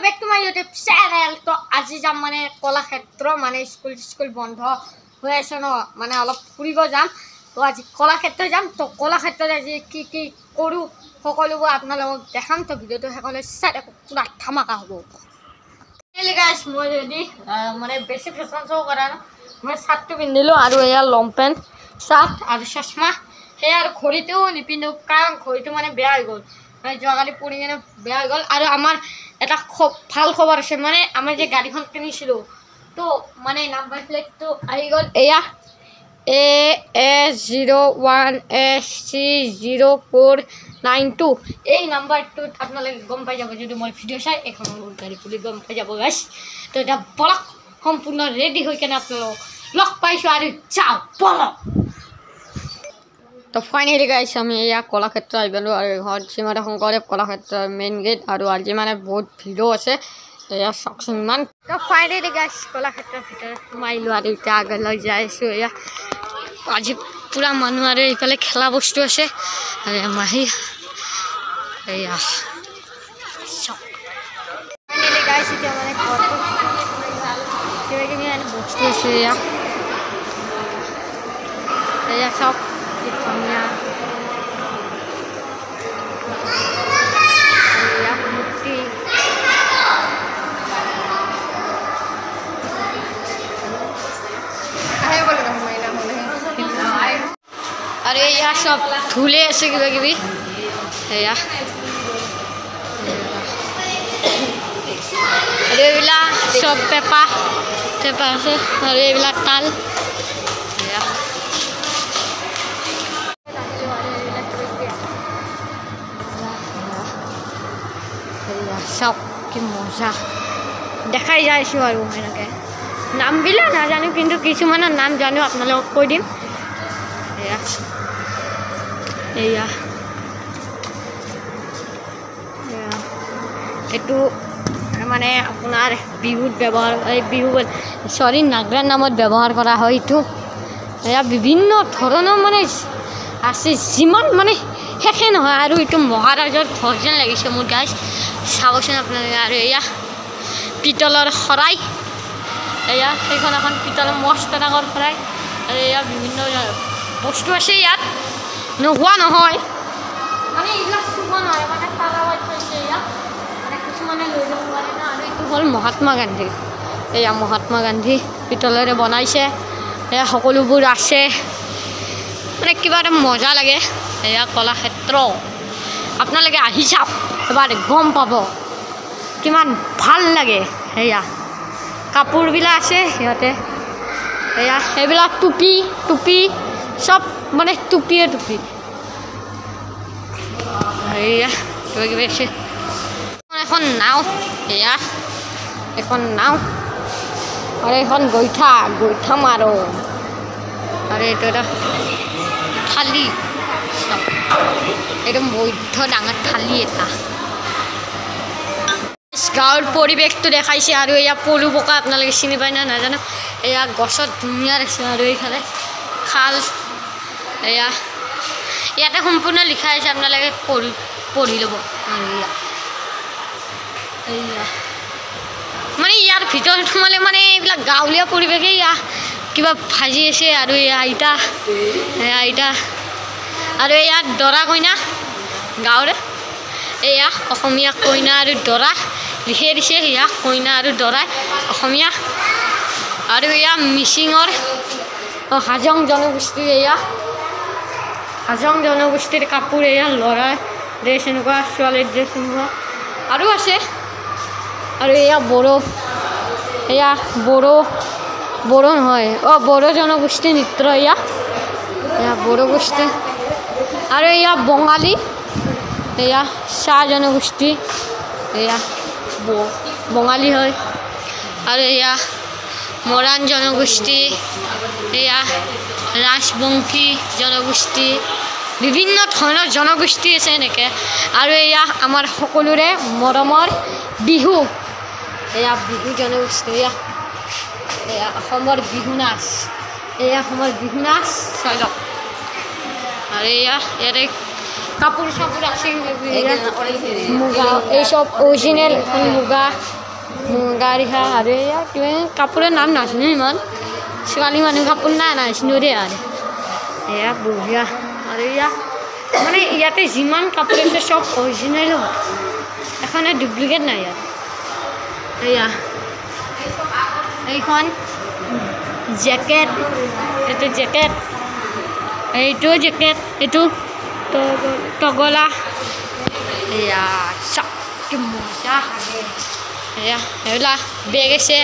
Back to my YouTube channel. তো আজি যাম মানে কলাক্ষেত্ৰ, মানে স্কুল বন্ধ হৈ আছে ন, মানে অলপ ফুৰিব যাম। তো আজি কলাক্ষেত্ৰ যাম। তো কলাক্ষেত্ৰত আজি কি কি কৰোঁ সকলোবোৰ আপোনালোকক দেখাম। তো ভিডিঅ'টো শেষলৈ চাই থাকক, পুৰা ধামাকা হ'ব। গাইছ মই যদি মানে বেছি ফেশ্বন শ্ব' কৰা ন, মই চাৰ্টটো পিন্ধিলোঁ আৰু এয়া লং পেণ্ট চাৰ্ট আৰু চশমা, সেয়া আৰু ঘড়ীটোও নিপিন্ধোঁ কাৰণ ঘড়ীটো মানে বেয়া হৈ গ'ল, মানে যোৱাকালি পৰি কিনে বেয়া হৈ গ'ল। আৰু আমাৰ এটা ভাল খবৰ আছে, মানে আমি যে গাড়ীখন কিনিছিলোঁ তো মানে নাম্বাৰ প্লেটটো আহি গ'ল, এয়া AS01SC0492। এই নাম্বাৰটোত আপোনালোকে গম পাই যাব যদি মই ভিডিঅ' চাই এখন গাড়ী বুলি গম পাই যাব গাইছ। তো এতিয়া বলক, সম্পূৰ্ণ ৰেডি হৈ কেনে আপোনালোকক লগ পাইছোঁ আৰু যাওঁ বলক। তো ফাইনেলি গাইছ আমি এয়া কলাক্ষেত্ৰ আহি পালোঁ আৰু ঘৰত শ্ৰীমন্ত শংকৰদেৱ কলাক্ষেত্ৰৰ মেইন গেট, আৰু আজি মানে বহুত ভিৰো আছে এয়া চাওকচোন ইমান। তো ফাইনেলি গাইছ কলাক্ষেত্ৰৰ ভিতৰত সোমাইলোঁ আৰু এতিয়া আগলৈ যাই আছোঁ। এয়া আজি পূৰা মানুহ আৰু এইফালে খেলা বস্তু আছে আৰু মাহী এয়া চাওক। ফাইনেলি গাইছ এতিয়া মানে ঘৰটো কিবা কিবি বস্তু আছে, এয়া চাওক কি ধুনীয়া মূৰ্তি। আৰু এয়া চব ঢোলে আছে কিবা কিবি, এয়া আৰু এইবিলাক চব পেঁপা আছে আৰু এইবিলাক তাল, এয়া চাওক কি মজা দেখাই যাইছোঁ। আৰু এনেকৈ নামবিলাক নাজানো কিন্তু কিছুমানৰ নাম জানো, আপোনালোকক কৈ দিম। এয়া এয়া এইটো মানে আপোনাৰ বিহুত ব্যৱহাৰ, এই বিহু নাগৰাৰ নামত ব্যৱহাৰ কৰা হয় এইটো। এয়া বিভিন্ন ধৰণৰ মানে আছে, যিমান মানে শেষে নহয়। আৰু এইটো মহাৰাজৰ ঘৰ যেন লাগিছে মোৰ গাইছ, চাবচোন আপোনালোকে। আৰু এয়া পিতলৰ শৰাই, এয়া সেইখন এখন পিতলৰ মস্ত ডাঙৰ শৰাই, আৰু এয়া বিভিন্ন বস্তু আছে ইয়াত, নোহোৱা নহয় মানে এইবিলাক চুব নহয়, মানে তালা বাই থৈছে এয়া, মানে কিছুমানে লৈ যাব পাৰে না। আৰু এইটো হ'ল মহাত্মা গান্ধী, এয়া মহাত্মা গান্ধী পিতলেৰে বনাইছে, এয়া সকলোবোৰ আছে, মানে কিবা এটা মজা লাগে। এয়া কলাক্ষেত্ৰ আপোনালোকে আহি চাওক এবাৰ, গম পাব কিমান ভাল লাগে। সেয়া কাপোৰবিলাক আছে সিহঁতে, এয়া সেইবিলাক টুপি চব মানে টুপিয়ে টুপি, সেয়া কিবা কিবি আছে। এখন নাও, এয়া এখন নাও, আৰু এখন গৈঠা মাৰো, আৰু এইটো এটা থালি, একদম বৈধ ডাঙৰ থালি এটা। গাঁৱৰ পৰিৱেশটো দেখাইছে। আৰু এয়া পলু পকা আপোনালোকে চিনি পায় না নাজানো, এয়া গছত ধুনীয়া আছে। আৰু এইফালে খাল, এয়া ইয়াতে সম্পূৰ্ণ লিখা আছে, আপোনালোকে পঢ়ি ল'ব। আৰু এয়া মানে ইয়াৰ ভিতৰত সোমালে মানে এইবিলাক গাঁৱলীয়া পৰিৱেশে, কিবা ভাজি আছে। আৰু এয়া আইতা আৰু এয়া দৰা কইনা গাঁৱৰে, এয়া অসমীয়া কইনা আৰু দৰা লিখি দিছে, এয়া কইনা আৰু দৰাই অসমীয়া। আৰু এয়া মিচিঙৰ হাজং জনগোষ্ঠীৰ, এয়া হাজং জনগোষ্ঠীৰ কাপোৰ, এয়া ল'ৰাৰ ড্ৰেছ এনেকুৱা, ছোৱালীৰ ড্ৰেছ এনেকুৱা আৰু আছে। আৰু এয়া বড়ো নহয়, বড়ো জনগোষ্ঠীৰ নৃত্য, এয়া বড়ো গোষ্ঠী। আৰু এয়া বঙালী, এয়া চাহ জনগোষ্ঠী, এয়া বঙালী হয়। আৰু এয়া মৰাণ জনগোষ্ঠী, এয়া ৰাজবংশী জনগোষ্ঠী, বিভিন্ন ধৰণৰ জনগোষ্ঠী আছে এনেকৈ। আৰু এয়া আমাৰ সকলোৰে মৰমৰ বিহু, এয়া বিহু জনগোষ্ঠী, এয়া অসমৰ বিহু নাচ, চাই লওক। আৰু এয়া ইয়াতে কাপোৰ চাপোৰ আছে, মুগা, এই সব অৰিজিনেল মুগা মুগা ৰিহা আৰু এয়া কিবা কাপোৰৰ নাম নাজানো ইমান ছোৱালী মানুহ কাপোৰ নাজানো দেই আৰু এয়া বঢ়িয়া আৰু এয়া মানে ইয়াতে যিমান কাপোৰ আছে চব অৰিজিনেল হয় এখনে ডুপ্লিকেট নাই ইয়াত এয়া এইখন জেকেট এইটো জেকেট এইটো জেকেট এইটো টগলা এয়া চব কি মজা এয়া এইবিলাক বেগ আছে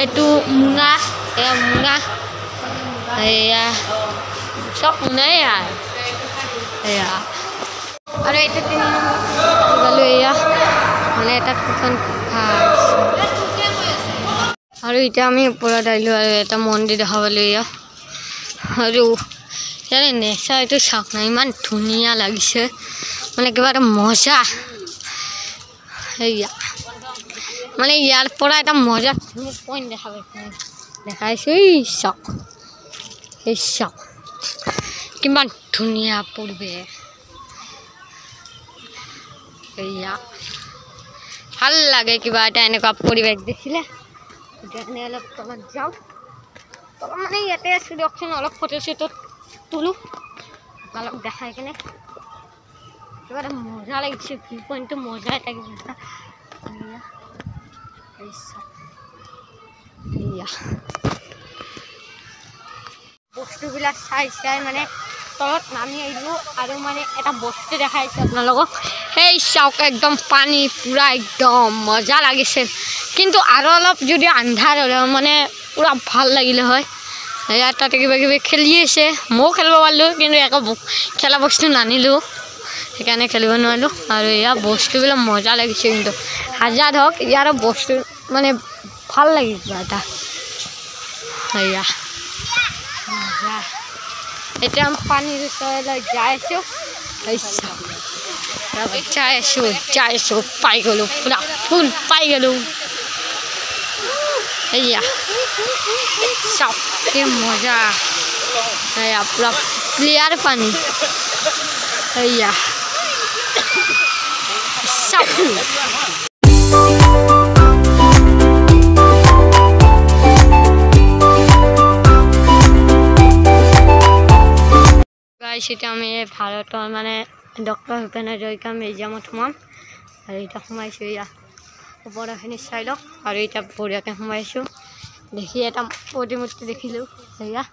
এইটো মোনা এয়া মোনা এয়া চব মোনাই এয়া আৰু এইটো 3 নম্বৰ এয়া মানে এটা কুখন আৰু এতিয়া আমি ওপৰত আহিলোঁ আৰু এটা মন্দিৰ দেখাবলৈ এয়া আৰু ইয়াৰে নেচাৰ এইটো চাওক না ইমান ধুনীয়া লাগিছে মানে কিবা এটা মজা এয়া মানে ইয়াৰ পৰা এটা মজা পইণ্ট দেখাইছোঁ এই চাওক কিমান ধুনীয়া পৰিৱেশ এয়া ভাল লাগে কিবা এটা এনেকুৱা পৰিৱেশ দেখিলে এনে অলপ তলত যাওঁ তলত মানে ইয়াতে আছোঁ দিয়কচোন অলপ ফটো চটো তোলোঁ অলপ দেখাই কিনে কিবা এটা মজা লাগিছে ভিউ পইণ্টটো মজা এটা কিবা বস্তুবিলাক চাই মানে তলত নামি আহিলোঁ আৰু মানে এটা বস্তু দেখাইছোঁ আপোনালোকক সেই চাওক একদম পানী পূৰা একদম মজা লাগিছে কিন্তু আৰু অলপ যদি আন্ধাৰ হ'লে মানে পূৰা ভাল লাগিলে হয় ইয়াত তাতে কিবা কিবি খেলি আছে ময়ো খেলিব পাৰিলোঁ কিন্তু একো খেলা বস্তু নানিলোঁ সেইকাৰণে খেলিব নোৱাৰিলোঁ আৰু ইয়াৰ বস্তুবিলাক মজা লাগিছে কিন্তু হাজাৰ হওক ইয়াৰ বস্তু মানে ভাল লাগিল কিবা এটা এয়া মজা এতিয়া আমি পানীৰ ওচৰলৈ যাই আছোঁ পাই গ'লোঁ পূৰা ফুল পাই গ'লোঁ এয়া চাওক কি মজা এয়া পূৰা ক্লিয়াৰ পানী এয়া চাওক এতিয়া আমি ভাৰতৰ মানে ডক্টৰ ভূপেন হাজৰিকা মিউজিয়ামত সোমাম আৰু এতিয়া সোমাইছোঁ এয়া ওপৰখিনি চাই লওক আৰু এতিয়া বঢ়িয়াকৈ সোমাইছোঁ দেখি এটা প্ৰতিমূৰ্তি দেখিলোঁ এয়া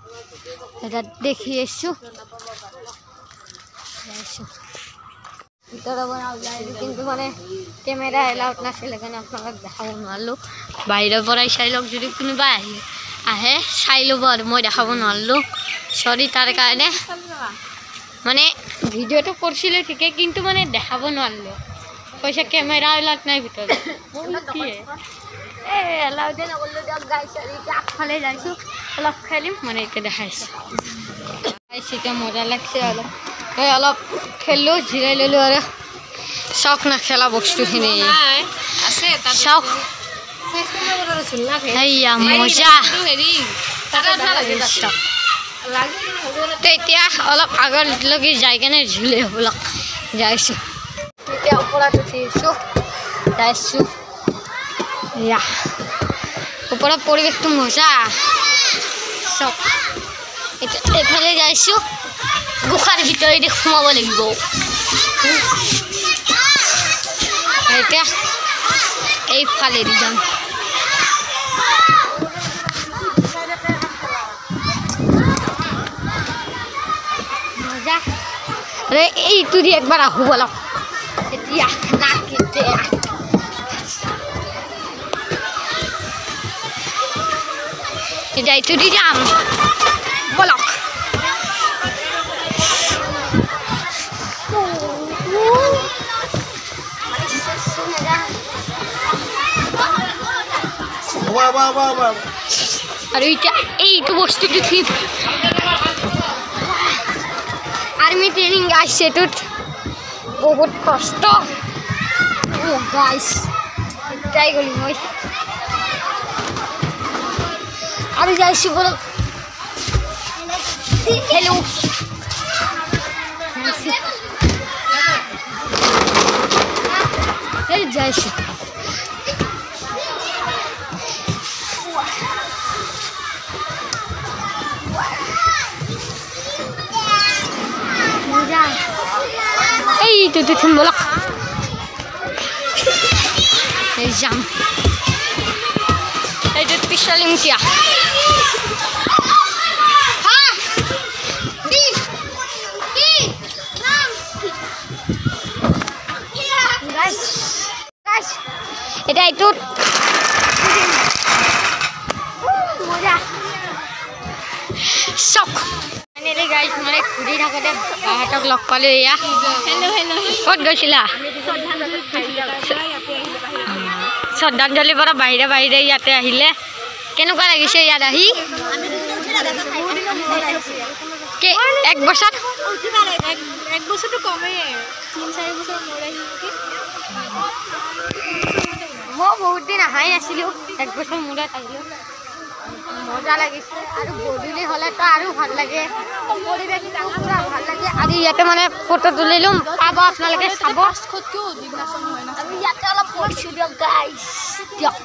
এটা দেখি আছোঁ ভিতৰৰ পৰা ওলাইছোঁ কিন্তু মানে কেমেৰা এলাউড নাছিলে কাৰণে আপোনালোকক দেখাব নোৱাৰিলোঁ বাহিৰৰ পৰাই চাই লওক যদি কোনোবা আহে চাই ল'ব আৰু মই দেখাব নোৱাৰিলোঁ চৰি তাৰ কাৰণে মানে ভিডিঅ'টো কৰিছিলোঁ ঠিকে কিন্তু মানে দেখাব নোৱাৰিলোঁ কৈছে কেমেৰা এলাউড নাই ভিতৰত এলাউডে নকৰিলোঁ দিয়ক গাইছোঁ আৰু এতিয়া আগফালে যাইছোঁ অলপ খেলিম মানে এতিয়া দেখাইছোঁ এতিয়া মজা লাগছে অলপ খেলিলোঁ জিৰাই ল'লোঁ আৰু চাওক না খেলা বস্তুখিনি চাওক এয়া মজা এতিয়া অলপ আগলৈকে যাই কেনে ঝুলে হ'বলক যাইছোঁ এতিয়া ওপৰত উঠিছোঁ যাইছোঁ এয়া ওপৰত পৰিৱেশটো মজা চব এতিয়া এইফালে যাইছোঁ গুহাৰ ভিতৰেদি সোমাব লাগিব এতিয়া এইফালেদি যাম মজা আৰে এইটো দি একবাৰ আহোঁ বলক এতিয়া এতিয়া এইটো দি যাম বলক আৰু এতিয়া এইটো বস্তুটো ঠিক আৰ্মি ট্ৰেইনিং গাইছে এইটোত বহুত কষ্ট গাইছ যাই গ'লো মই আৰু যাইছোঁ বলক হেল্ল' যাইছোঁ এইটোত উঠিম ব'লক এই যাম এইটোত পিছলিম এতিয়া এটা এইটোত মজা চক ফাইনেলি গাইজ মানে ঘূৰি থাকোঁতে বাহঁতক লগ পালোঁ এয়া ক'ত গৈছিলা শ্ৰদ্ধাঞ্জলিৰ পৰা বাহিৰে বাহিৰে ইয়াতে আহিলে কেনেকুৱা লাগিছে ইয়াত আহি এক বছৰ বছৰটো কমেই 3-4 বছৰ মূৰত আহিল নেকি মই বহুত দিন অহাই নাছিলোঁ এক বছৰ মূৰত আহিলোঁ মজা লাগিছে আৰু গধূলি হ'লেতো আৰু ভাল লাগে পৰিৱেশটো পুৰা ভাল লাগে আৰু ইয়াতে মানে ফটো তুলি ল'ম পাব আপোনালোকে চাব আমি ইয়াতে অলপ পঢ়িছোঁ দিয়ক গাইজ দিয়ক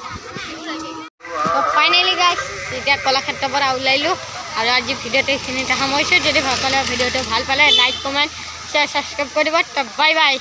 ফাইনেলি গাইজ এতিয়া কলাক্ষেত্ৰৰ পৰা ওলাইলোঁ আৰু আজি ভিডিঅ'টো এইখিনিতে সামৰিছোঁ যদি সকলোৱে ভিডিঅ'টো ভাল পালে লাইক কমেণ্ট শ্বেয়াৰ ছাবস্ক্ৰাইব কৰিব তো বাই বাই